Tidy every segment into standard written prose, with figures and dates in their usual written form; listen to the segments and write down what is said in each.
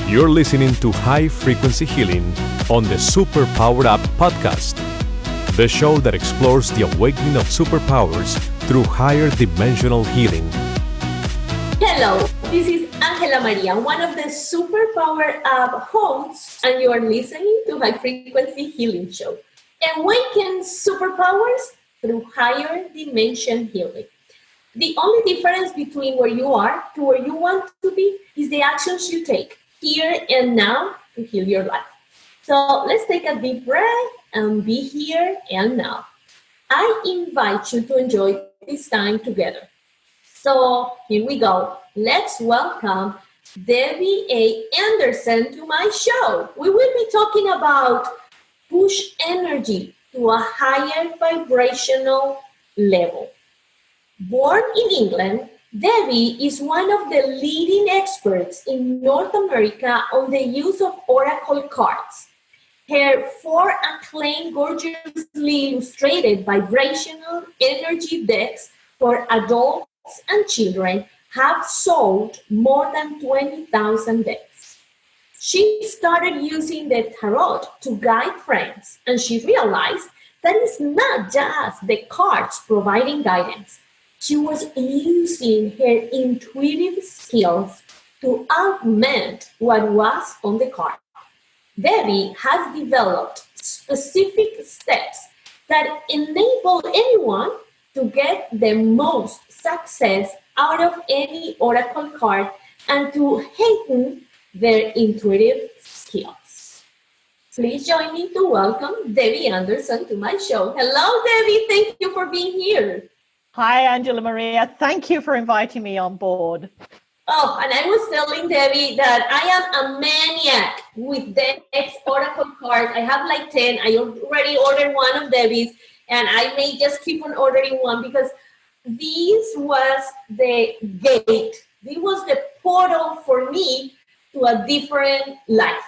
You're listening to High Frequency Healing on the Super Powered Up podcast, the show that explores the awakening of superpowers through higher dimensional healing. Hello, this is AngelaMaría, one of the Super Powered Up hosts, and you are listening to High Frequency Healing Show. Awaken superpowers through higher dimension healing. The only difference between where you are to where you want to be is the actions you take here and now to heal your life. So let's take a deep breath and be here and now. I invite you to enjoy this time together. So here we go. Let's welcome Debbie A. Anderson to my show. We will be talking about push energy to a higher vibrational level. Born in England, Debbie is one of the leading experts in North America on the use of oracle cards. Her 4 acclaimed, gorgeously illustrated vibrational energy decks for adults and children have sold more than 20,000 decks. She started using the tarot to guide friends, and she realized that it's not just the cards providing guidance. She was using her intuitive skills to augment what was on the card. Debbie has developed specific steps that enable anyone to get the most success out of any oracle card and to heighten their intuitive skills. Please join me to welcome Debbie Anderson to my show. Hello, Debbie. Thank you for being here. Hi, AngelaMaría. Thank you for inviting me on board. Oh, and I was telling Debbie that I am a maniac with decks, oracle cards. I have like 10. I already ordered one of Debbie's, and I may just keep on ordering one because this was the gate. This was the portal for me to a different life,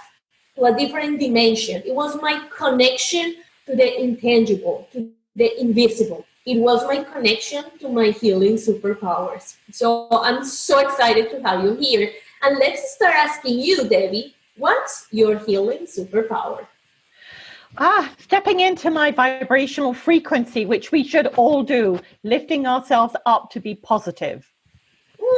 to a different dimension. It was my connection to the intangible, to the invisible. It was my connection to my healing superpowers. So I'm so excited to have you here. And let's start asking you, Debbie, what's your healing superpower? Stepping into my vibrational frequency, which we should all do, lifting ourselves up to be positive.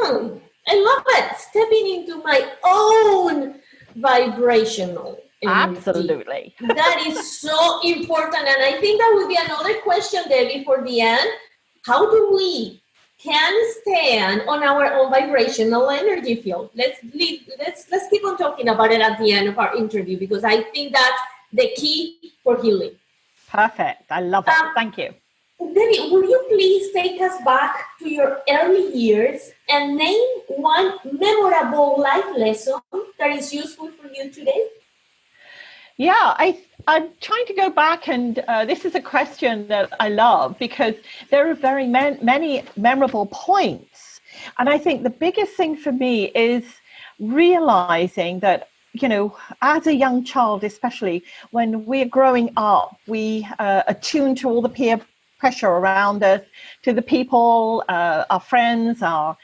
I love it. Stepping into my own vibrational energy. Absolutely. That is so important. And I think that would be another question, Debbie, for the end. How do we can stand on our own vibrational energy field? Let's keep on talking about it at the end of our interview, because I think that's the key for healing. Perfect. I love it. Thank you. Debbie, will you please take us back to your early years and name one memorable life lesson that is useful for you today? Yeah, I'm trying to go back, and this is a question that I love because there are very many memorable points. And I think the biggest thing for me is realizing that, you know, as a young child, especially when we're growing up, we attune to all the peer pressure around us, to the people, our friends, our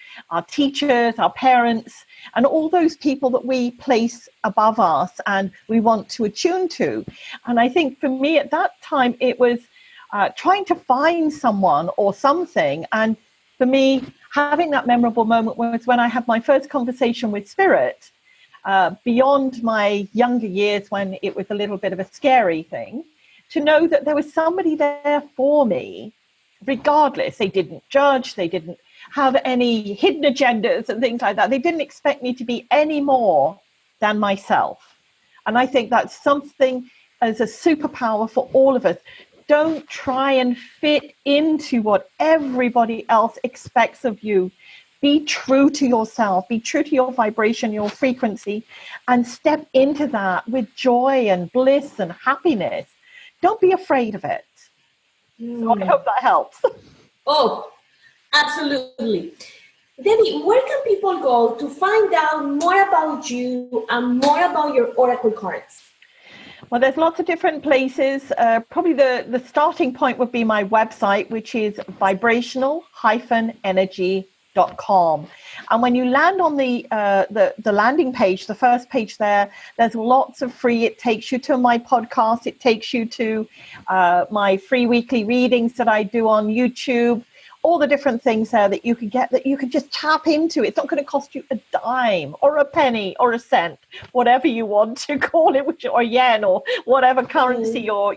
teachers, our parents, and all those people that we place above us and we want to attune to. And I think for me at that time, it was trying to find someone or something. And for me, having that memorable moment was when I had my first conversation with Spirit, beyond my younger years when it was a little bit of a scary thing, to know that there was somebody there for me, regardless. They didn't judge, they didn't have any hidden agendas and things like that. They didn't expect me to be any more than myself. And I think that's something as a superpower for all of us. Don't try and fit into what everybody else expects of you. Be true to yourself, be true to your vibration, your frequency, and step into that with joy and bliss and happiness. Don't be afraid of it. So I hope that helps. Oh, absolutely. Debbie, where can people go to find out more about you and more about your oracle cards? Well, there's lots of different places. Probably the starting point would be my website, which is vibrational-energy.com. HFH.com. And when you land on the landing page, the first page there's lots of free. It takes you to my podcast. It takes you to my free weekly readings that I do on YouTube. All the different things there that you can get, that you can just tap into. It's not going to cost you a dime or a penny or a cent, whatever you want to call it, or yen or whatever currency you're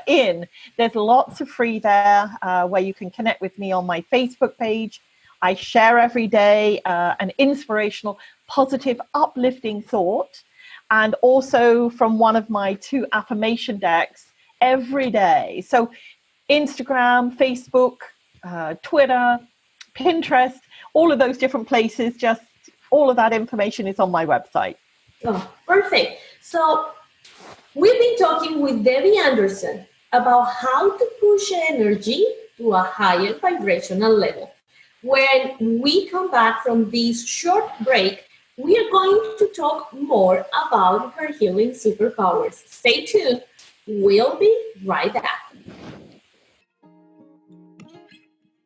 in. There's lots of free there where you can connect with me on my Facebook page. I share every day an inspirational, positive, uplifting thought, and also from one of my 2 affirmation decks every day. So Instagram, Facebook, Twitter, Pinterest, all of those different places, just all of that information is on my website. Oh, perfect. So we've been talking with Debbie Anderson about how to push energy to a higher vibrational level. When we come back from this short break, we are going to talk more about her healing superpowers. Stay tuned. We'll be right back.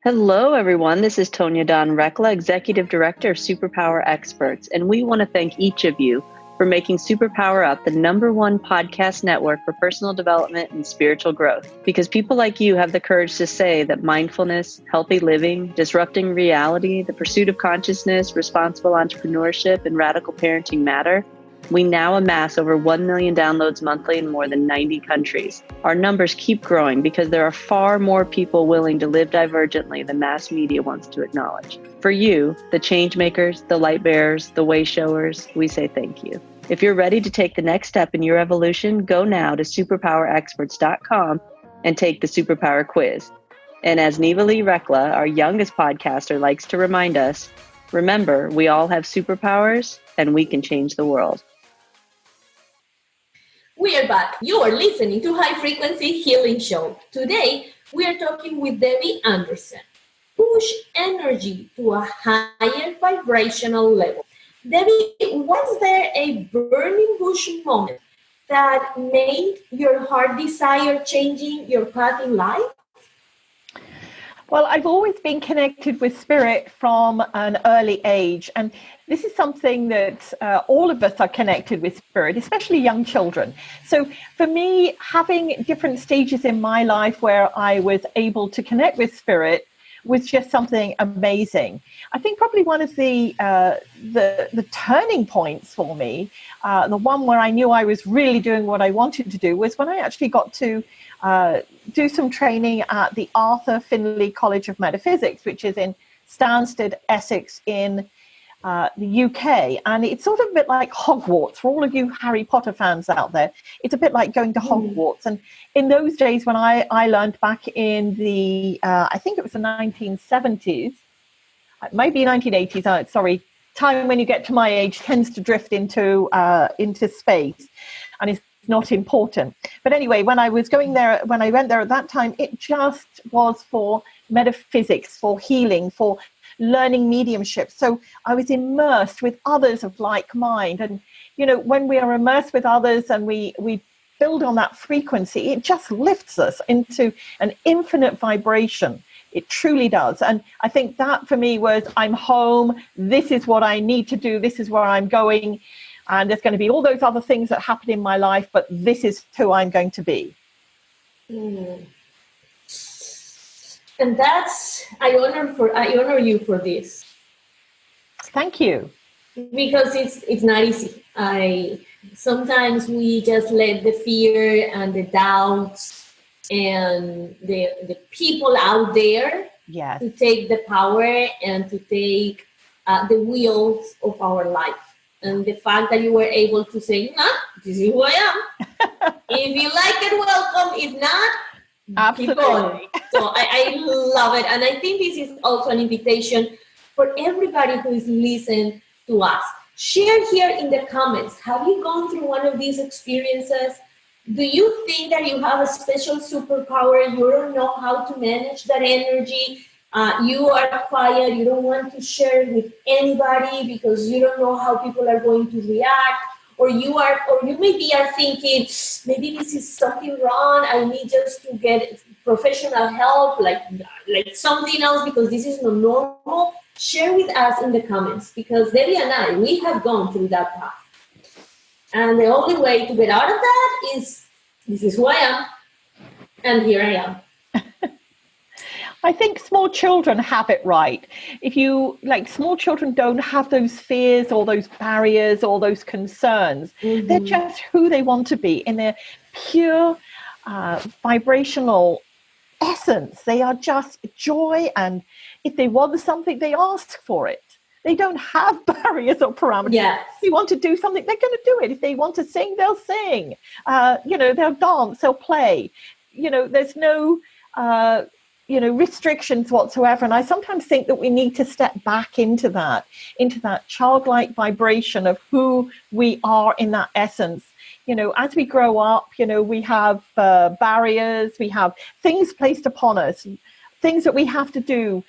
Hello, everyone. This is Tonya Don Rekla, Executive Director of Superpower Experts, and we want to thank each of you for making Superpower Up the #1 podcast network for personal development and spiritual growth. Because people like you have the courage to say that mindfulness, healthy living, disrupting reality, the pursuit of consciousness, responsible entrepreneurship, and radical parenting matter. We now amass over 1 million downloads monthly in more than 90 countries. Our numbers keep growing because there are far more people willing to live divergently than mass media wants to acknowledge. For you, the change makers, the light bearers, the way showers, we say thank you. If you're ready to take the next step in your evolution, go now to superpowerexperts.com and take the Superpower Quiz. And as Neva Lee Rekla, our youngest podcaster, likes to remind us, remember, we all have superpowers and we can change the world. We are back. You are listening to High Frequency Healing Show. Today, we are talking with Debbie Anderson. Push energy to a higher vibrational level. Debbie, was there a burning bush moment that made your heart desire changing your path in life? Well, I've always been connected with spirit from an early age. And this is something that all of us are connected with spirit, especially young children. So for me, having different stages in my life where I was able to connect with spirit was just something amazing. I think probably one of the turning points for me, the one where I knew I was really doing what I wanted to do, was when I actually got to do some training at the Arthur Findlay College of Metaphysics, which is in Stansted, Essex in the UK. And it's sort of a bit like Hogwarts. For all of you Harry Potter fans out there, it's a bit like going to Hogwarts. And in those days when I learned back in the, I think it was the 1970s, maybe 1980s, sorry, time when you get to my age tends to drift into space and it's not important. But anyway, when I went there at that time, it just was for metaphysics, for healing, for learning mediumship. So I was immersed with others of like mind. And, you know, when we are immersed with others and we build on that frequency, it just lifts us into an infinite vibration. It truly does. And I think that for me was, I'm home. This is what I need to do. This is where I'm going. And there's going to be all those other things that happen in my life, but this is who I'm going to be. And that's, I honor you for this. Thank you. Because it's not easy. Sometimes we just let the fear and the doubts and the people out there to take the power and to take the wheels of our life. And the fact that you were able to say, nah, this is who I am. If you like it, welcome. If not, absolutely. Keep going. So I love it. And I think this is also an invitation for everybody who is listening to us. Share here in the comments. Have you gone through one of these experiences? Do you think that you have a special superpower? You don't know how to manage that energy. You are quiet. You don't want to share it with anybody because you don't know how people are going to react. Or you maybe are thinking, maybe this is something wrong. I need just to professional help, like something else, because this is not normal, share with us in the comments, because Debbie and I, we have gone through that path. And the only way to get out of that is, this is who I am, and here I am. I think small children have it right. If you, like, small children don't have those fears or those barriers or those concerns. Mm-hmm. They're just who they want to be in their pure vibrational essence. They are just joy, and if they want something, they ask for it. They don't have barriers or parameters. Yes. If they want to do something, they're going to do it. If they want to sing, they'll sing. They'll dance, they'll play. There's no restrictions whatsoever. And I sometimes think that we need to step back into that childlike vibration of who we are in that essence. As we grow up, we have barriers, we have things placed upon us, things that we have to do,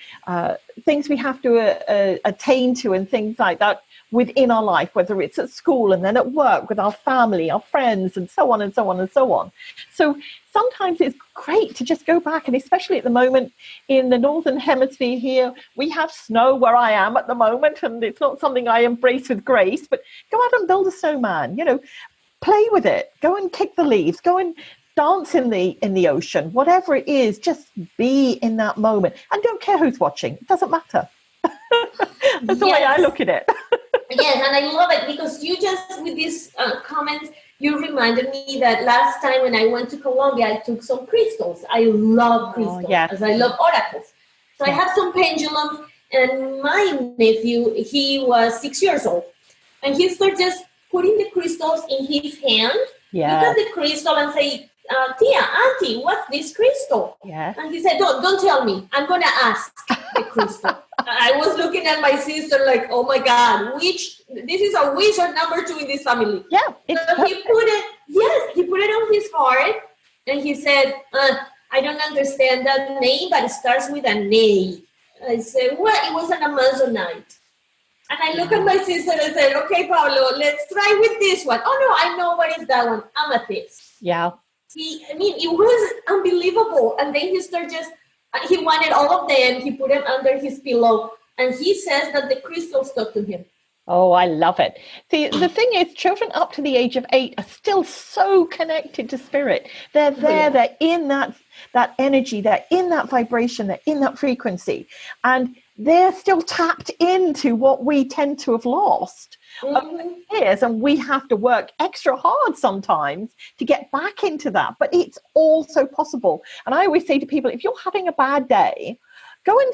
things we have to attain to, and things like that within our life, whether it's at school and then at work with our family, our friends, and so on and so on and so on. So sometimes it's great to just go back, and especially at the moment in the Northern Hemisphere here, we have snow where I am at the moment, and it's not something I embrace with grace, but go out and build a snowman, play with it, go and kick the leaves, go and dance in the ocean, whatever it is, just be in that moment, and don't care who's watching. It doesn't matter. That's the way I look at it. Yes, and I love it, because you just, with these comments, you reminded me that last time when I went to Colombia, I took some crystals. I love crystals, as I love oracles. So I have some pendulums, and my nephew, he was 6 years old, and he started just putting the crystals in his hand. Look at the crystal and say, Tia, Auntie, what's this crystal? Yeah. And he said, don't tell me. I'm going to ask the crystal. I was looking at my sister like, oh my God, this is a wizard number 2 in this family. Yeah. So he put it on his heart, and he said, I don't understand that name, but it starts with an A. I said, well, it was an Amazonite. And I look at my sister and said, okay, Pablo, let's try with this one. Oh no, I know what is that one, amethyst. Yeah. It was unbelievable. And then he wanted all of them. He put them under his pillow. And he says that the crystals talk to him. Oh, I love it. See, the thing is, children up to the age of 8 are still so connected to spirit. They're there, they're in that energy, they're in that vibration, they're in that frequency. And they're still tapped into what we tend to have lost over the years, and we have to work extra hard sometimes to get back into that, but it's also possible. And I always say to people, if you're having a bad day, go and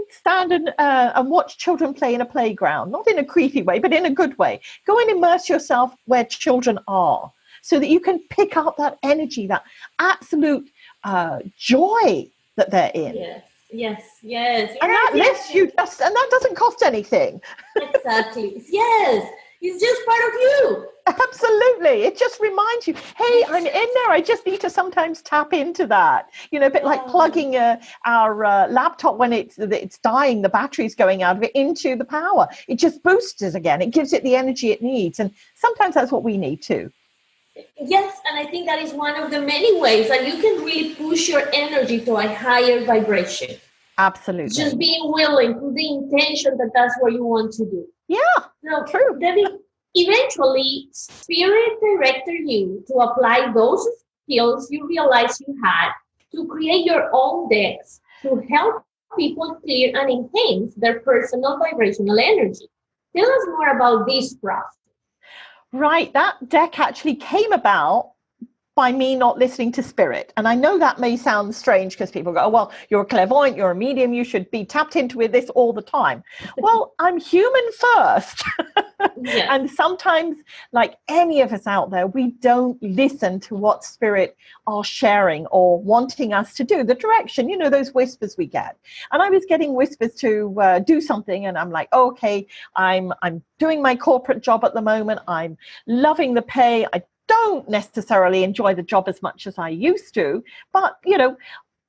stand and watch children play in a playground, not in a creepy way, but in a good way. Go and immerse yourself where children are, so that you can pick up that energy, that absolute joy that they're in. Yes. And that lifts you, and that doesn't cost anything. Exactly. Yes. It's just part of you. Absolutely. It just reminds you, hey, I'm in there. I just need to sometimes tap into that. A bit like plugging our laptop when it's dying, the battery's going out of it, into the power. It just boosts it again. It gives it the energy it needs. And sometimes that's what we need too. Yes, and I think that is one of the many ways that you can really push your energy to a higher vibration. Absolutely. Just being willing, to the intention that that's what you want to do. Yeah, now, true. Debbie, eventually, Spirit directed you to apply those skills you realized you had to create your own decks to help people clear and enhance their personal vibrational energy. Tell us more about this process. Right, that deck actually came about by me not listening to spirit. And I know that may sound strange, because people go, oh, well, you're a clairvoyant, you're a medium, you should be tapped into with this all the time. Well, I'm human first. And sometimes, like any of us out there, we don't listen to what spirit are sharing or wanting us to do, the direction, those whispers we get. And I was getting whispers to do something, and I'm like, oh, okay, I'm doing my corporate job at the moment. I'm loving the pay. I don't necessarily enjoy the job as much as I used to, but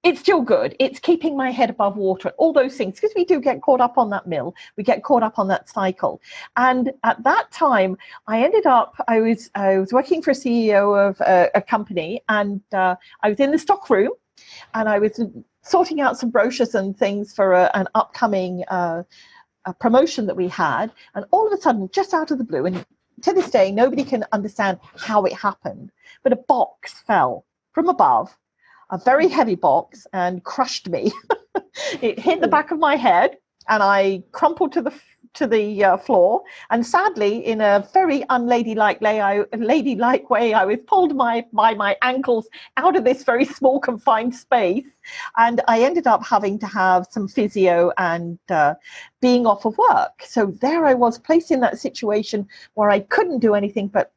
it's still good. It's keeping my head above water, all those things, because we do get caught up on that mill. We get caught up on that cycle. And at that time, I was working for a CEO of a company, and I was in the stock room, and I was sorting out some brochures and things for an upcoming a promotion that we had, and all of a sudden, just out of the blue, and to this day, nobody can understand how it happened, but a box fell from above, a very heavy box, and crushed me. It hit the back of my head, and I crumpled to the floor. And sadly, in a very unladylike way, I was pulled by my ankles out of this very small confined space, and I ended up having to have some physio and being off of work. So there I was, placed in that situation where I couldn't do anything but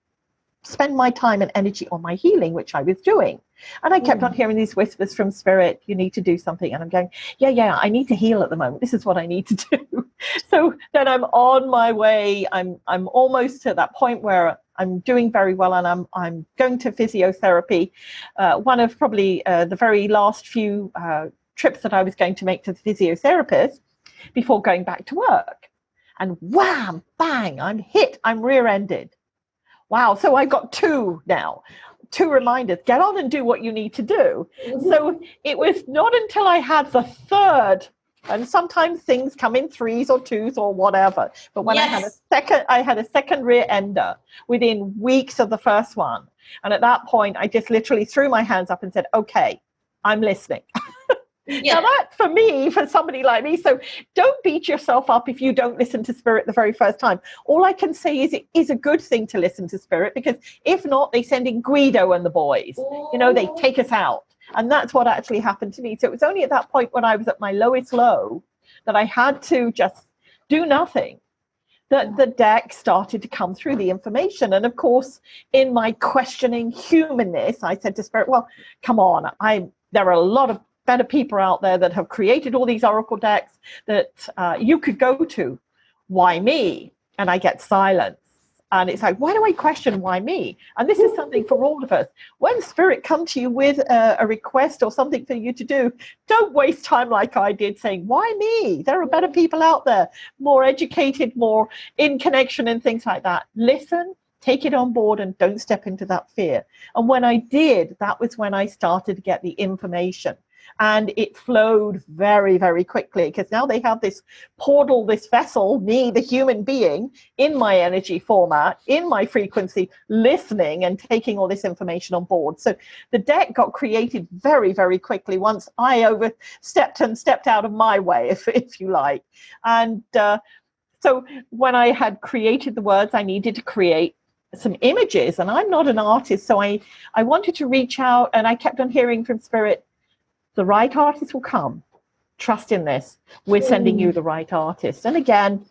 spend my time and energy on my healing, which I was doing. And I kept on hearing these whispers from spirit, you need to do something. And I'm going, yeah, I need to heal at the moment. This is what I need to do. So then I'm on my way. I'm almost to that point where I'm doing very well, and I'm going to physiotherapy. One of probably the very last few trips that I was going to make to the physiotherapist before going back to work. And wham, bang, I'm rear-ended. Wow. So I got two reminders, get on and do what you need to do. So it was not until I had the third, and sometimes things come in threes or twos or whatever. But when I had a second rear ender within weeks of the first one. And at that point, I just literally threw my hands up and said, okay, I'm listening. Yeah. Now that for me, for somebody like me, so don't beat yourself up if you don't listen to spirit the very first time. All I can say is it is a good thing to listen to spirit, because if not, they send in Guido and the boys. They take us out. And that's what actually happened to me. So it was only at that point when I was at my lowest low that I had to just do nothing, that the deck started to come through the information. And of course, in my questioning humanness, I said to spirit, well, come on, there are a lot of better people out there that have created all these oracle decks that you could go to. Why me? And I get silence. And it's like, why do I question why me? And this is something for all of us. When spirit comes to you with a request or something for you to do, don't waste time like I did saying, why me? There are better people out there, more educated, more in connection and things like that. Listen, take it on board, and don't step into that fear. And when I did, that was when I started to get the information. And it flowed very, very quickly, because now they have this portal, this vessel, me, the human being, in my energy format, in my frequency, listening and taking all this information on board. So the deck got created very, very quickly once I overstepped and stepped out of my way, if you like. And so when I had created the words, I needed to create some images. And I'm not an artist, so I wanted to reach out, and I kept on hearing from spirit, the right artist will come. Trust in this. We're sending you the right artist. And again,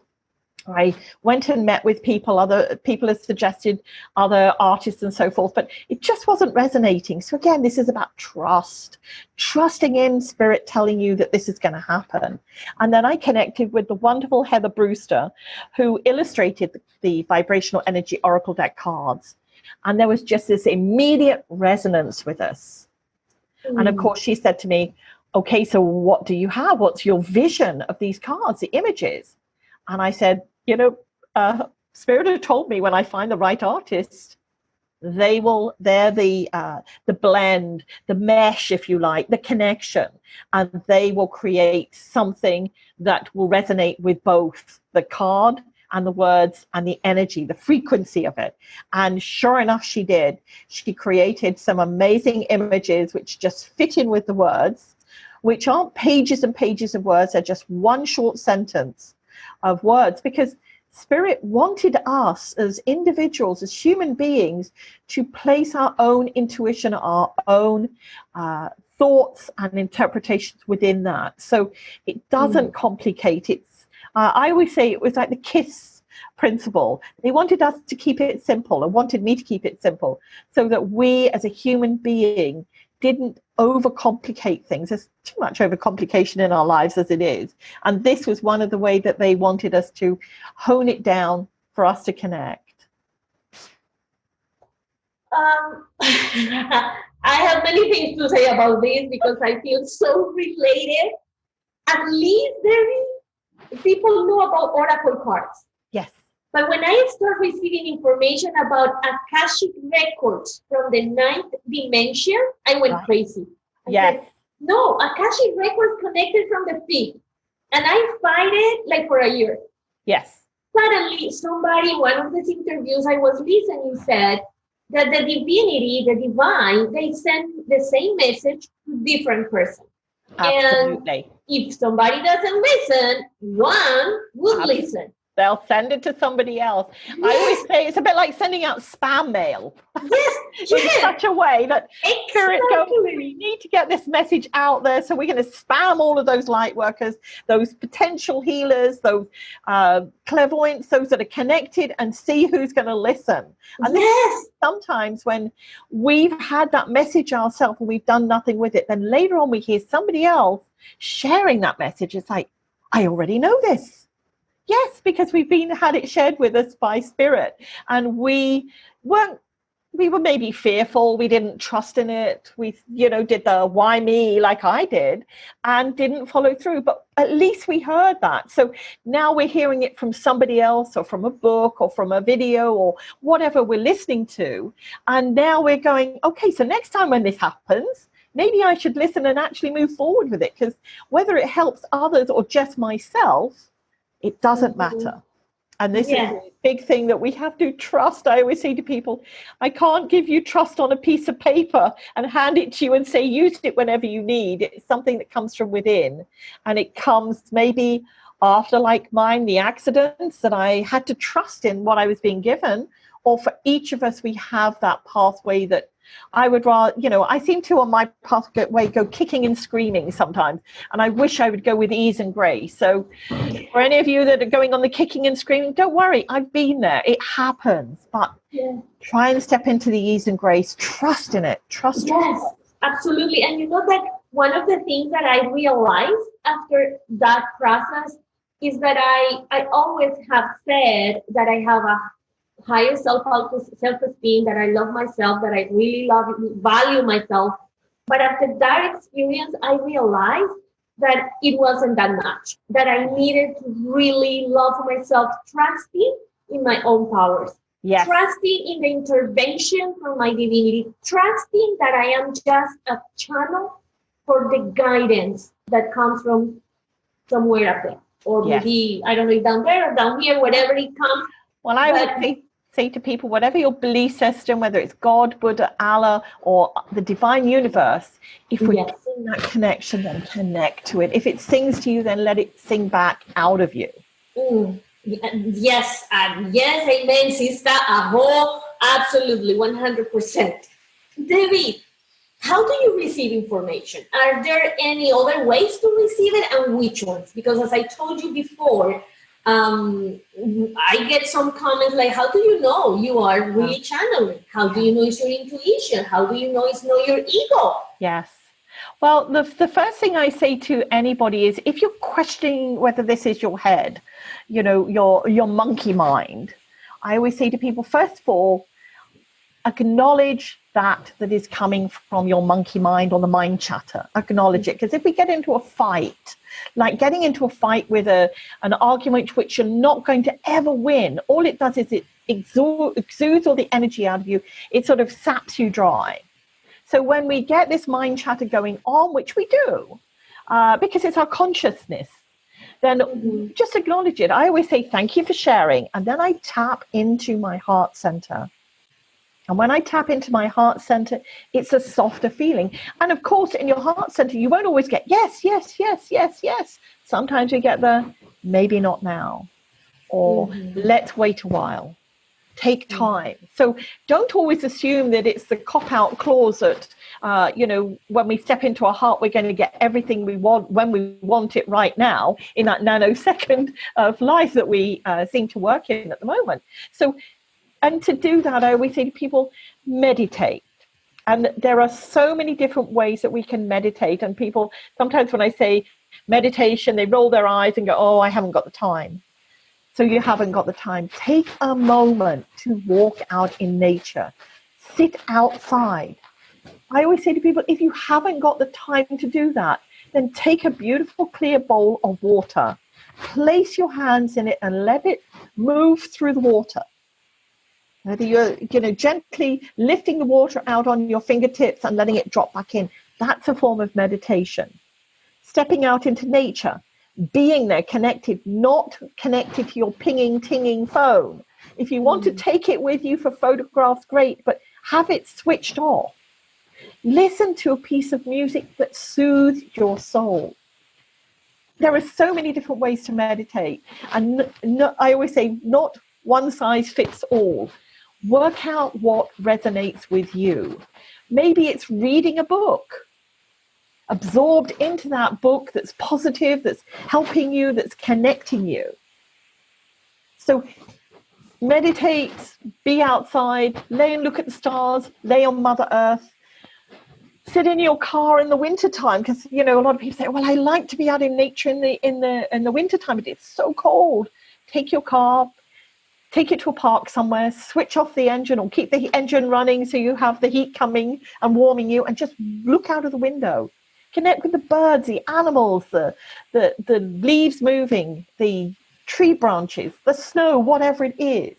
I went and met with people. Other people have suggested other artists and so forth, but it just wasn't resonating. So again, this is about trusting in spirit telling you that this is going to happen. And then I connected with the wonderful Heather Brewster, who illustrated the Vibrational Energy Oracle deck cards. And there was just this immediate resonance with us. And of course, she said to me, okay, so what do you have? What's your vision of these cards, the images? And I said, Spirit had told me when I find the right artist, they're the blend, the mesh, if you like, the connection. And they will create something that will resonate with both the card and the words and the energy, the frequency of it. And sure enough, she did. She created some amazing images which just fit in with the words, which aren't pages and pages of words. They're just one short sentence of words, because Spirit wanted us as individuals, as human beings, to place our own intuition, our own thoughts and interpretations within that. So it doesn't complicate it. I always say it was like the KISS principle. They wanted us to keep it simple, and wanted me to keep it simple, so that we as a human being didn't overcomplicate things. There's too much overcomplication in our lives as it is. And this was one of the ways that they wanted us to hone it down for us to connect. I have many things to say about this, because I feel so related. At least people know about oracle cards. Yes. But when I start receiving information about Akashic records from the ninth dimension, I went crazy. I said, No, Akashic records connected from the peak. And I fight it like for a year. Yes. Suddenly, somebody, one of these interviews I was listening, said that the divinity, the divine, they send the same message to different persons. Absolutely. And if somebody doesn't listen, one will listen. They'll send it to somebody else. Yes. I always say it's a bit like sending out spam mail. Yes. In such a way that Spirit goes, we need to get this message out there. So we're going to spam all of those light workers, those potential healers, those clairvoyants, those that are connected, and see who's going to listen. And yes. Sometimes when we've had that message ourselves and we've done nothing with it, then later on we hear somebody else sharing that message. It's like, I already know this. Yes, because we've had it shared with us by Spirit, and we were maybe fearful. We didn't trust in it. We, did the why me like I did and didn't follow through. But at least we heard that. So now we're hearing it from somebody else or from a book or from a video or whatever we're listening to. And now we're going, okay, so next time when this happens, maybe I should listen and actually move forward with it, because whether it helps others or just myself, it doesn't matter. And this is a big thing that we have to trust. I always say to people, I can't give you trust on a piece of paper and hand it to you and say, use it whenever you need. It's something that comes from within. And it comes maybe after, like mine, the accidents, that I had to trust in what I was being given. Or for each of us, we have that pathway that I would rather, I seem to on my pathway go kicking and screaming sometimes. And I wish I would go with ease and grace. So for any of you that are going on the kicking and screaming, don't worry. I've been there. It happens. But try and step into the ease and grace. Trust in it. Trust. Yes, absolutely. And you know that one of the things that I realized after that process is that I always have said that I have a higher self-esteem, that I love myself, that I really value myself. But after that experience, I realized that it wasn't that much, that I needed to really love myself, trusting in my own powers, trusting in the intervention from my divinity, trusting that I am just a channel for the guidance that comes from somewhere up there. Or maybe, I don't know, down there or down here, whatever it comes. Well, I would say to people, whatever your belief system, whether it's God, Buddha, Allah, or the divine universe, if we're getting that connection, then connect to it. If it sings to you, then let it sing back out of you. Yes, amen, sister. Absolutely, 100%. Debbie, how do you receive information? Are there any other ways to receive it, and which ones? Because as I told you before, I get some comments like, how do you know you are really channeling? How do you know it's your intuition? How do you know it's not your ego? Yes. Well, the first thing I say to anybody is, if you're questioning whether this is your head, your monkey mind, I always say to people, first of all, acknowledge that is coming from your monkey mind or the mind chatter. Acknowledge it. Because if we get into a fight, like getting into a fight with an argument which you're not going to ever win, all it does is it exudes all the energy out of you. It sort of saps you dry. So when we get this mind chatter going on, which we do, because it's our consciousness, then just acknowledge it. I always say, thank you for sharing. And then I tap into my heart center. And when I tap into my heart center, it's a softer feeling. And of course, in your heart center, you won't always get yes, yes, yes, yes, yes. Sometimes you get the maybe not now, or let's wait a while. Take time. So don't always assume that it's the cop-out clause that, when we step into our heart, we're going to get everything we want when we want it right now in that nanosecond of life that we seem to work in at the moment. So, and to do that, I always say to people, meditate. And there are so many different ways that we can meditate. And people, sometimes when I say meditation, they roll their eyes and go, oh, I haven't got the time. So you haven't got the time. Take a moment to walk out in nature. Sit outside. I always say to people, if you haven't got the time to do that, then take a beautiful clear bowl of water. Place your hands in it and let it move through the water. Whether you're gently lifting the water out on your fingertips and letting it drop back in, That's a form of meditation. Stepping out into nature, being there, connected, not connected to your pinging, tinging phone. If you want to take it with you for photographs, great, but have it switched off. Listen to a piece of music that soothes your soul. There are so many different ways to meditate. And I always say, not one size fits all. Work out what resonates with you. Maybe it's reading a book. Absorbed into that book that's positive, that's helping you, that's connecting you. So meditate, be outside, lay and look at the stars, lay on Mother Earth. Sit in your car in the wintertime, because a lot of people say, well, I like to be out in nature in the wintertime, but it's so cold. Take your car, take it to a park somewhere, switch off the engine or keep the engine running so you have the heat coming and warming you, and just look out of the window. Connect with the birds, the animals, the leaves moving, the tree branches, the snow, whatever it is.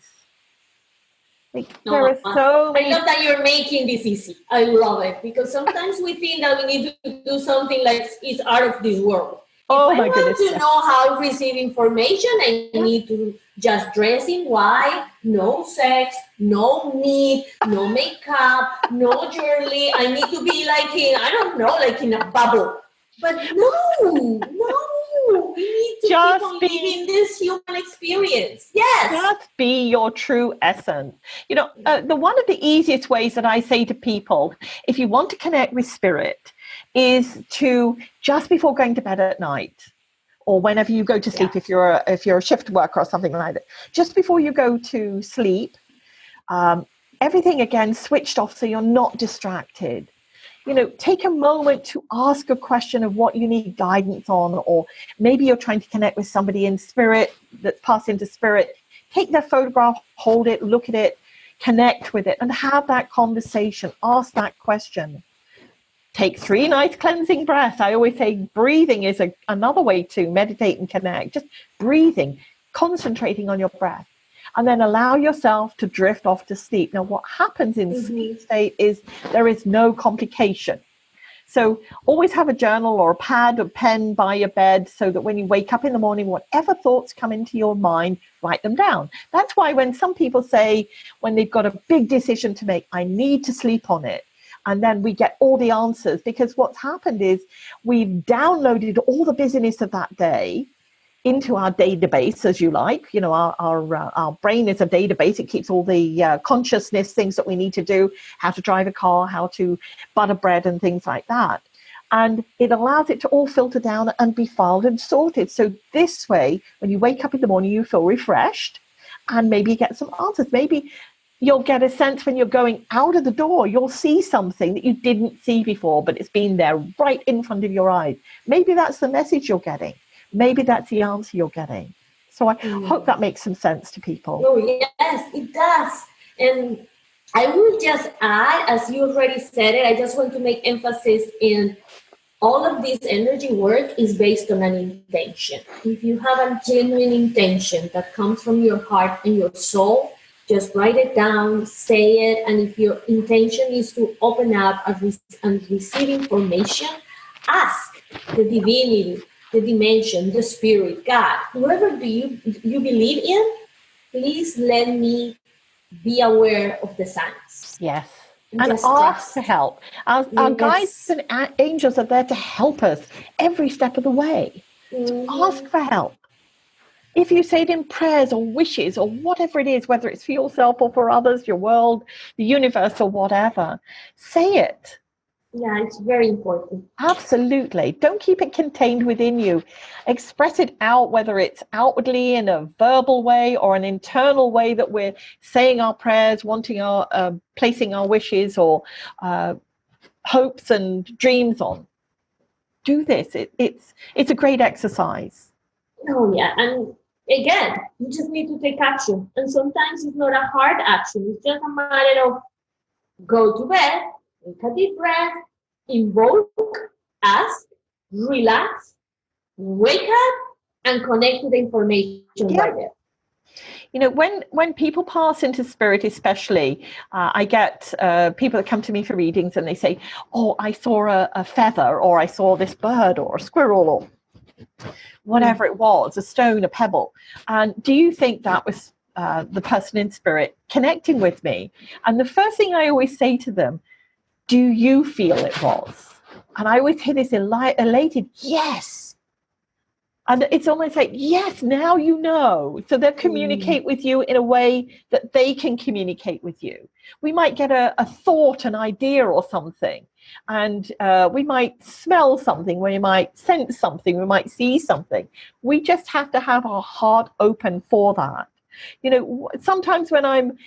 There are so many. I love that you're making this easy. I love it, because sometimes we think that we need to do something like it's out of this world. Oh if my I goodness! want to know how to receive information, I need to just dress in white, no sex, no meat, no makeup, no jewelry. I need to be like in a bubble. But no, we need to Just keep on living this human experience. Yes. Just be your true essence. One of the easiest ways that I say to people, if you want to connect with spirit, is to, just before going to bed at night, or whenever you go to sleep, if you're a shift worker or something like that, just before you go to sleep, everything again switched off so you're not distracted. Take a moment to ask a question of what you need guidance on, or maybe you're trying to connect with somebody in spirit that's passed into spirit. Take their photograph, hold it, look at it, connect with it, and have that conversation. Ask that question. Take 3 nice cleansing breaths. I always say breathing is another way to meditate and connect. Just breathing, concentrating on your breath. And then allow yourself to drift off to sleep. Now, what happens in sleep state is there is no complication. So always have a journal or a pad or pen by your bed, so that when you wake up in the morning, whatever thoughts come into your mind, write them down. That's why when some people say, when they've got a big decision to make, I need to sleep on it. And then we get all the answers, because what's happened is we've downloaded all the busyness of that day into our database, as you like. Our brain is a database. It keeps all the consciousness things that we need to do, how to drive a car, how to butter bread and things like that. And it allows it to all filter down and be filed and sorted. So this way, when you wake up in the morning, you feel refreshed, and maybe you get some answers. Maybe you'll get a sense when you're going out of the door, you'll see something that you didn't see before, but it's been there right in front of your eyes. Maybe that's the message you're getting. Maybe that's the answer you're getting. So I hope that makes some sense to people. Oh, yes, it does. And I will just add, as you already said it, I just want to make emphasis in all of this energy work is based on an intention. If you have a genuine intention that comes from your heart and your soul, just write it down, say it. And if your intention is to open up and receive information, ask the divinity, the dimension, the spirit, God, whoever do you believe in, please let me be aware of the signs. Yes. And ask for help. Our guides and angels are there to help us every step of the way. So ask for help. If you say it in prayers or wishes or whatever it is, whether it's for yourself or for others, your world, the universe or whatever, say it. Yeah, it's very important. Absolutely. Don't keep it contained within you. Express it out, whether it's outwardly in a verbal way or an internal way that we're saying our prayers, wanting our, placing our wishes or hopes and dreams on. Do this. It's a great exercise. Oh, yeah. And again, you just need to take action. And sometimes it's not a hard action. It's just a matter of go to bed, take a deep breath, invoke, ask, relax, wake up, and connect to the information right there. You know, when people pass into spirit, especially, I get people that come to me for readings and they say, oh, I saw a feather, or I saw this bird or a squirrel or whatever it was, a stone, a pebble. And do you think that was the person in spirit connecting with me? And the first thing I always say to them, do you feel it was? And I always hear this elated, yes. And it's almost like, yes, now you know. So they'll communicate with you in a way that they can communicate with you. We might get a thought, an idea or something, and we might smell something, we might sense something, we might see something. We just have to have our heart open for that. You know, sometimes when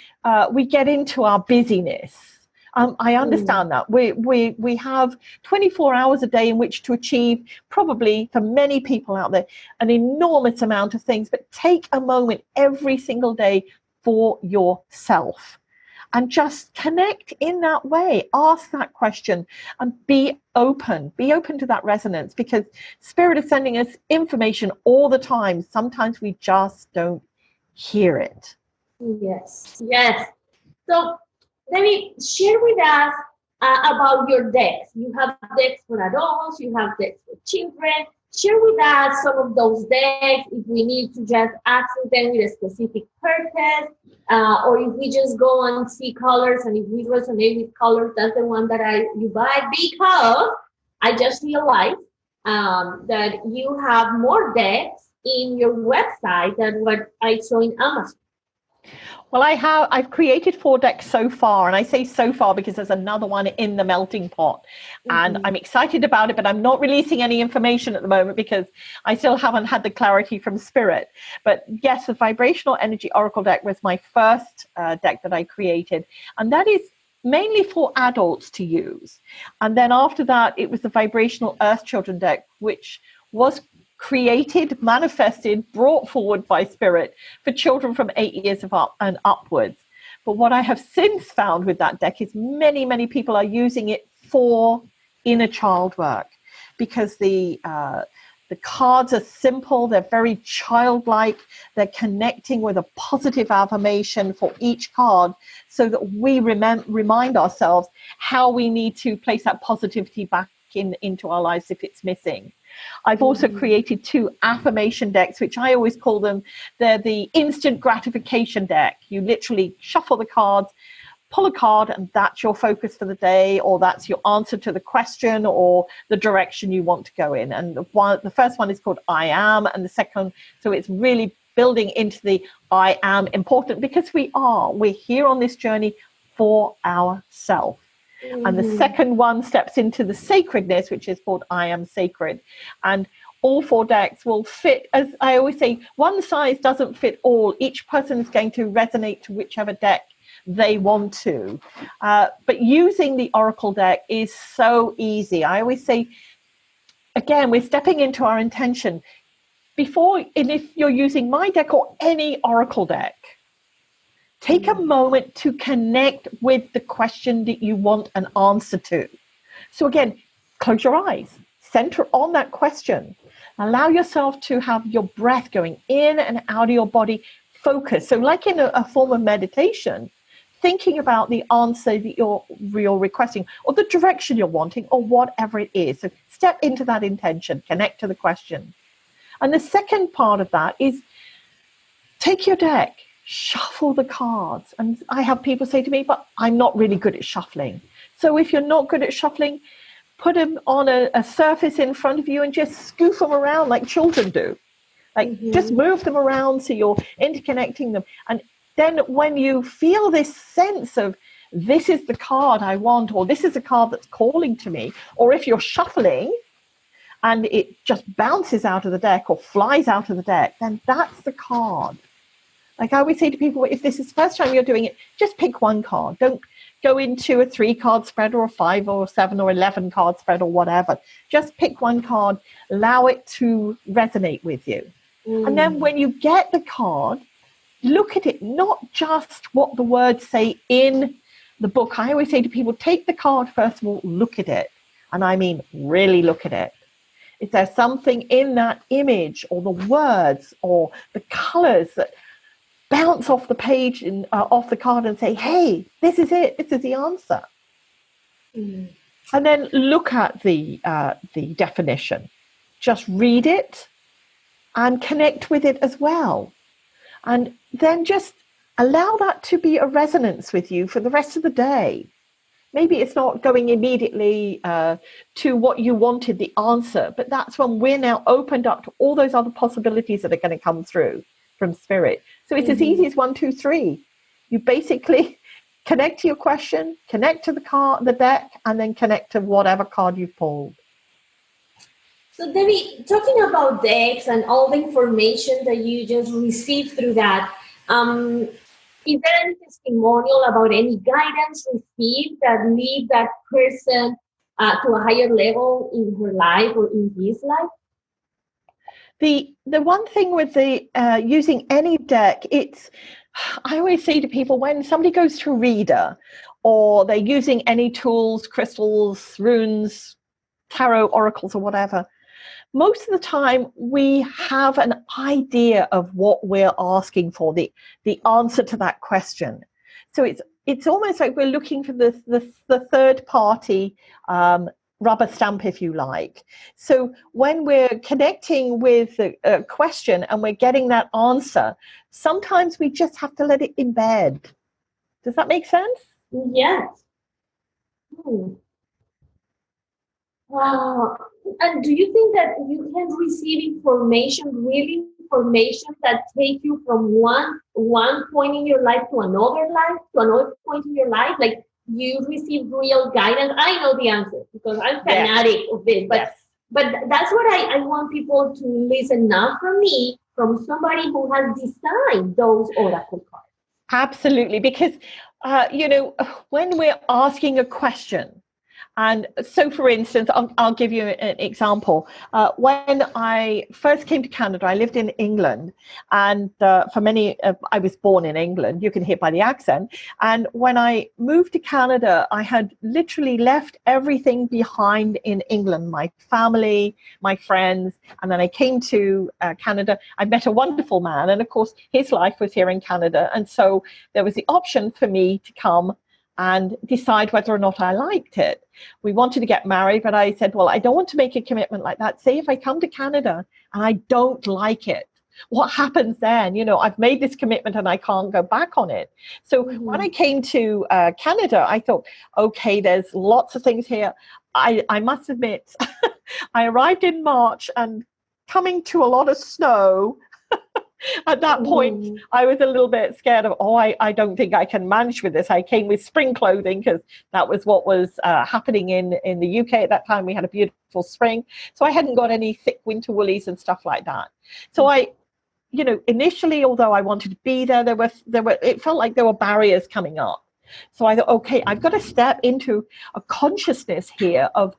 we get into our busyness, I understand that. We have 24 hours a day in which to achieve, probably for many people out there, an enormous amount of things. But take a moment every single day for yourself and just connect in that way. Ask that question and be open. Be open to that resonance, because Spirit is sending us information all the time. Sometimes we just don't hear it. Yes. So, Debbie, share with us about your decks. You have decks for adults, you have decks for children. Share with us some of those decks, if we need to just access them with a specific purpose, or if we just go and see colors, and if we resonate with colors, that's the one that you buy. Because I just realized that you have more decks in your website than what I saw in Amazon. Well, I've created 4 decks so far, and I say so far because there's another one in the melting pot, and I'm excited about it, but I'm not releasing any information at the moment because I still haven't had the clarity from Spirit. But yes, the Vibrational Energy Oracle deck was my first deck that I created, and that is mainly for adults to use. And then after that, it was the Vibrational Earth Children deck, which was created, manifested, brought forward by Spirit for children from 8 years and upwards. But what I have since found with that deck is many, many people are using it for inner child work, because the cards are simple, they're very childlike, they're connecting with a positive affirmation for each card, so that we remind ourselves how we need to place that positivity back into our lives if it's missing. I've also created 2 affirmation decks, which I always call them, they're the instant gratification deck. You literally shuffle the cards, pull a card, and that's your focus for the day, or that's your answer to the question or the direction you want to go in. And the first one is called I Am, and the second, so it's really building into the I am important, because we're here on this journey for ourselves. And the second one steps into the sacredness, which is called I Am Sacred. And all 4 decks will fit, as I always say, one size doesn't fit all. Each person is going to resonate to whichever deck they want to. But using the Oracle deck is so easy. I always say, again, we're stepping into our intention. And if you're using my deck or any Oracle deck, take a moment to connect with the question that you want an answer to. So again, close your eyes, center on that question. Allow yourself to have your breath going in and out of your body, focus. So like in a form of meditation, thinking about the answer that you're requesting, or the direction you're wanting, or whatever it is. So step into that intention, connect to the question. And the second part of that is take your deck, shuffle the cards. And I have people say to me, but I'm not really good at shuffling. So if you're not good at shuffling, put them on a surface in front of you and just scoof them around like children do. Like just move them around so you're interconnecting them. And then when you feel this sense of this is the card I want, or this is a card that's calling to me, or if you're shuffling and it just bounces out of the deck or flies out of the deck, then that's the card. Like I always say to people, if this is the first time you're doing it, just pick one card. Don't go into a 3-card spread or a 5 or 7 or 11 card spread or whatever. Just pick one card, allow it to resonate with you. And then when you get the card, look at it, not just what the words say in the book. I always say to people, take the card first of all, look at it. And I mean, really look at it. Is there something in that image or the words or the colors that bounce off the page and off the card and say, hey, this is it. This is the answer. Mm. And then look at the definition. Just read it and connect with it as well. And then just allow that to be a resonance with you for the rest of the day. Maybe it's not going immediately to what you wanted, the answer, but that's when we're now opened up to all those other possibilities that are going to come through from spirit. So it's as easy as 1, 2, 3. You basically connect to your question, connect to the deck, and then connect to whatever card you've pulled. So Debbie, talking about decks and all the information that you just received through that, is there any testimonial about any guidance received that lead that person to a higher level in her life or in his life? The one thing with the using any deck, I always say to people, when somebody goes to a reader or they're using any tools, crystals, runes, tarot, oracles, or whatever, most of the time we have an idea of what we're asking for, the answer to that question. So it's almost like we're looking for the third party rubber stamp, if you like. So when we're connecting with a question and we're getting that answer, sometimes we just have to let it embed. Does that make sense? Yes. Wow. And do you think that you can receive information that take you from one point in your life to another point in your life? Like you receive real guidance? I know the answer because I'm fanatic of this, but that's what I want people to listen now from me, from somebody who has designed those oracle cards. Absolutely, because when we're asking a question, and so, for instance, I'll give you an example. When I first came to Canada, I lived in England, and I was born in England. You can hear by the accent. And when I moved to Canada, I had literally left everything behind in England, my family, my friends. And then I came to Canada. I met a wonderful man. And of course, his life was here in Canada. And so there was the option for me to come and decide whether or not I liked it. We wanted to get married, but I said, well, I don't want to make a commitment like that. Say if I come to Canada and I don't like it, what happens then? I've made this commitment and I can't go back on it. So when I came to Canada, I thought, okay, there's lots of things here. I must admit, I arrived in March and coming to a lot of snow. At that point, I was a little bit scared of, I don't think I can manage with this. I came with spring clothing because that was what was happening in the UK at that time. We had a beautiful spring. So I hadn't got any thick winter woolies and stuff like that. So initially, although I wanted to be there, it felt like there were barriers coming up. So I thought, okay, I've got to step into a consciousness here of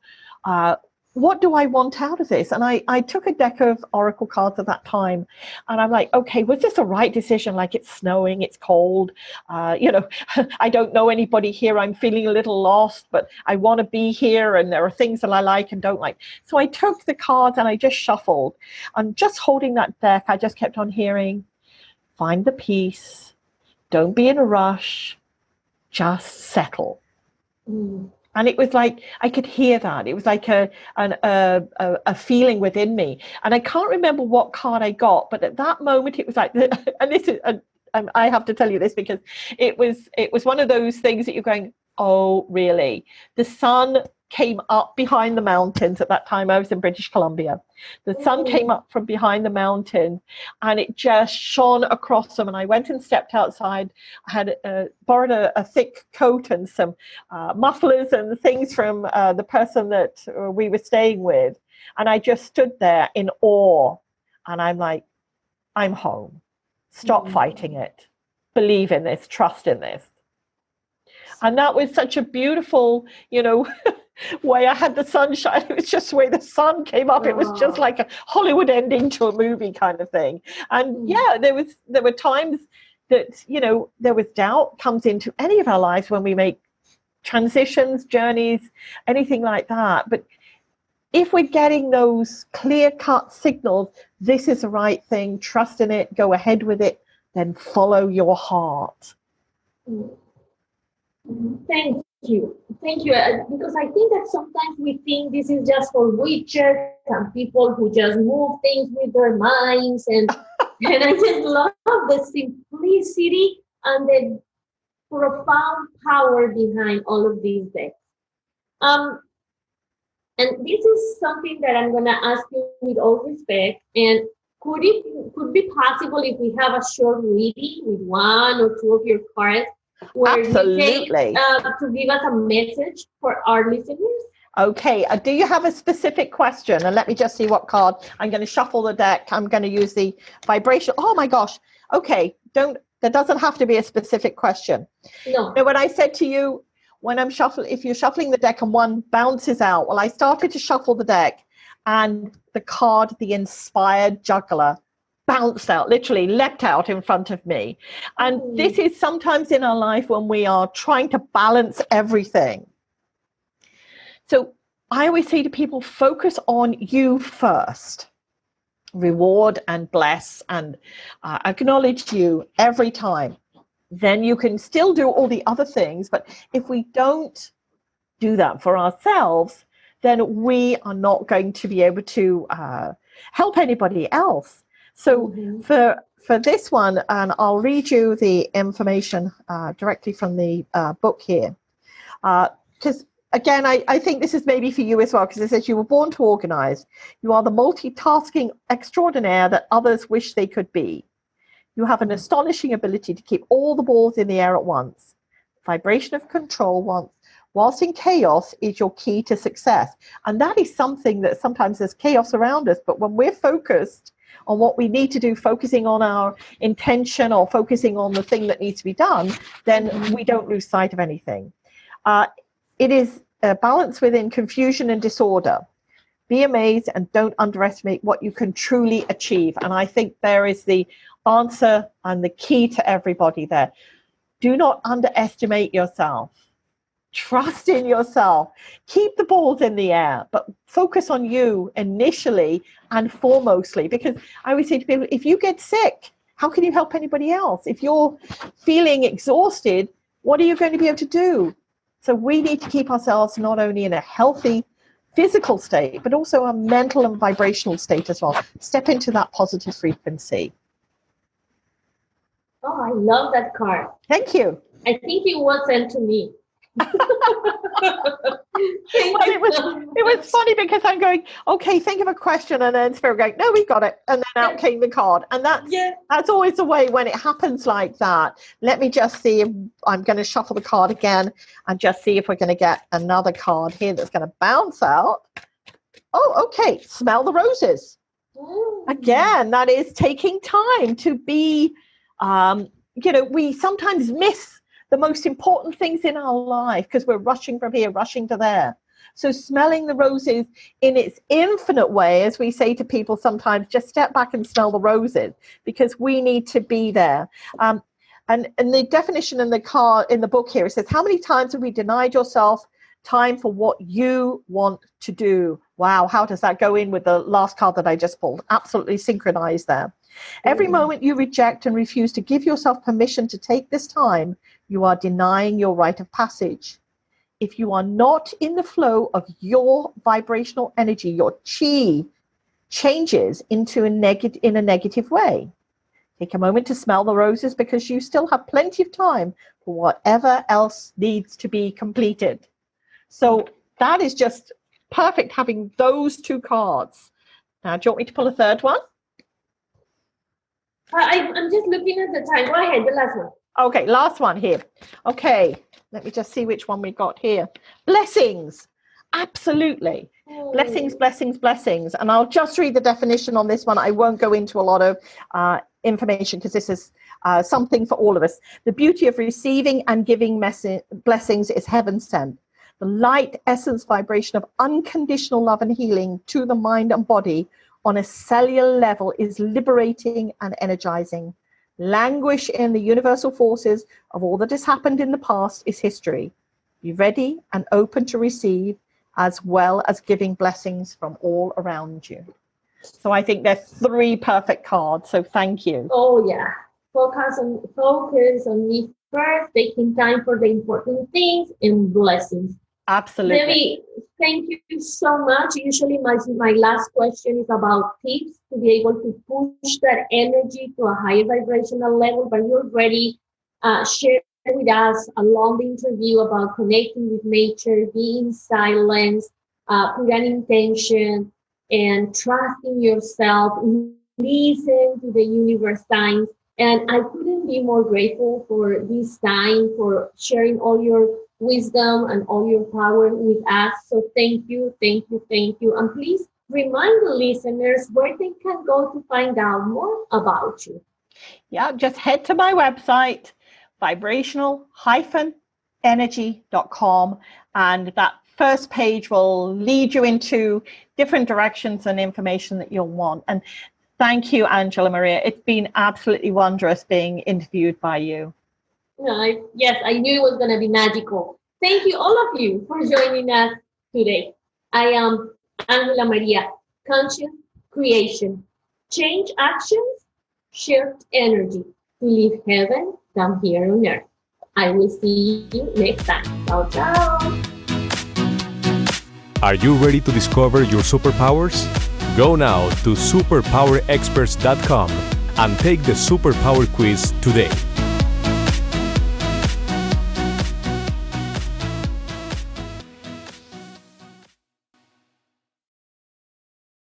what do I want out of this? And I took a deck of oracle cards at that time, and I'm like, okay, was this the right decision? Like, it's snowing, it's cold, I don't know anybody here. I'm feeling a little lost, but I want to be here, and there are things that I like and don't like. So I took the cards and I just shuffled. And just holding that deck, I just kept on hearing, find the peace, don't be in a rush, just settle. And it was like, I could hear that. It was like a feeling within me. And I can't remember what card I got, but at that moment it was like, and this is, I have to tell you this because it was one of those things that you're going, oh, really? The sun came up behind the mountains. At that time I was in British Columbia. The sun came up from behind the mountain and it just shone across them. And I went and stepped outside. I had borrowed a thick coat and some mufflers and things from the person that we were staying with. And I just stood there in awe. And I'm like, I'm home. Stop fighting it. Believe in this. Trust in this. And that was such a beautiful, way I had the sunshine. It was just the way the sun came up. It was just like a Hollywood ending to a movie kind of thing. And there were times that, there was doubt comes into any of our lives when we make transitions, journeys, anything like that. But if we're getting those clear-cut signals, this is the right thing, trust in it, go ahead with it, then follow your heart. Thank you. Thank you. Because I think that sometimes we think this is just for witches and people who just move things with their minds. And I just love the simplicity and the profound power behind all of these decks. And this is something that I'm going to ask you with all respect. And could be possible if we have a short reading with one or two of your cards where Absolutely. you take to give us a message for our listeners? Okay, do you have a specific question? And let me just see what card. I'm going to shuffle the deck. I'm going to use the vibration. Oh my gosh. Okay, there doesn't have to be a specific question. No. When I said to you, when I'm shuffling, if you're shuffling the deck and one bounces out, well, I started to shuffle the deck and the card, the Inspired Juggler, bounced out, literally leapt out in front of me. And this is sometimes in our life when we are trying to balance everything. So I always say to people, focus on you first. Reward and bless and acknowledge you every time. Then you can still do all the other things. But if we don't do that for ourselves, then we are not going to be able to help anybody else. So for this one, and I'll read you the information directly from the book here. Because again, I think this is maybe for you as well, because it says you were born to organize. You are the multitasking extraordinaire that others wish they could be. You have an astonishing ability to keep all the balls in the air at once. Vibration of control whilst in chaos is your key to success. And that is something that sometimes there's chaos around us, but when we're focused on what we need to do, focusing on our intention or focusing on the thing that needs to be done, then we don't lose sight of anything. It is a balance within confusion and disorder. Be amazed and don't underestimate what you can truly achieve. And I think there is the answer and the key to everybody there. Do not underestimate yourself. Trust in yourself. Keep the balls in the air, but focus on you initially and foremostly. Because I always say to people, if you get sick, how can you help anybody else? If you're feeling exhausted, what are you going to be able to do? So we need to keep ourselves not only in a healthy physical state, but also a mental and vibrational state as well. Step into that positive frequency. Oh, I love that card. Thank you. I think it was sent to me. It was funny because I'm going, okay, think of a question, and then Spirit going, no, we got it, and then out came the card. And that's always the way when it happens like that. Let me just see if I'm going to shuffle the card again and just see if we're going to get another card here that's going to bounce out. Oh, okay, smell the roses. Again, that is taking time to be, we sometimes miss the most important things in our life because we're rushing from here, rushing to there. So smelling the roses in its infinite way, as we say to people sometimes, just step back and smell the roses because we need to be there. And the definition in the book here, it says, how many times have we denied yourself time for what you want to do? Wow, how does that go in with the last card that I just pulled? Absolutely synchronized there. Every moment you reject and refuse to give yourself permission to take this time, you are denying your rite of passage. If you are not in the flow of your vibrational energy, your chi changes into in a negative way. Take a moment to smell the roses because you still have plenty of time for whatever else needs to be completed. So that is just perfect having those two cards. Now, do you want me to pull a third one? I'm just looking at the time. Go ahead, the last one. Okay, last one here. Okay, let me just see which one we got here. Blessings. Absolutely. Blessings, blessings, blessings. And I'll just read the definition on this one. I won't go into a lot of information because this is something for all of us. The beauty of receiving and giving blessings is heaven sent. The light essence vibration of unconditional love and healing to the mind and body on a cellular level is liberating and energizing. Languish in the universal forces of all that has happened in the past is history. Be ready and open to receive as well as giving blessings from all around you. So I think they're three perfect cards. So thank you. Oh, yeah. focus on me first, taking time for the important things, and blessings. Absolutely. Debbie, thank you so much. Usually my last question is about tips to be able to push that energy to a higher vibrational level, but you already shared with us a long interview about connecting with nature, being silent, put an intention, and trusting yourself, listen to the universe signs. And I couldn't be more grateful for this time, for sharing all your wisdom and all your power with us. So thank you, thank you, thank you. And please remind the listeners where they can go to find out more about you. Yeah, just head to my website, vibrational-energy.com, and that first page will lead you into different directions and information that you'll want. And thank you, AngelaMaría. It's been absolutely wondrous being interviewed by you. Yes, I knew it was going to be magical. Thank you, all of you, for joining us today. I am AngelaMaría. Conscious creation. Change actions, shift energy to live heaven down here on earth. I will see you next time. Ciao, ciao. Are you ready to discover your superpowers? Go now to superpowerexperts.com and take the Superpower Quiz today.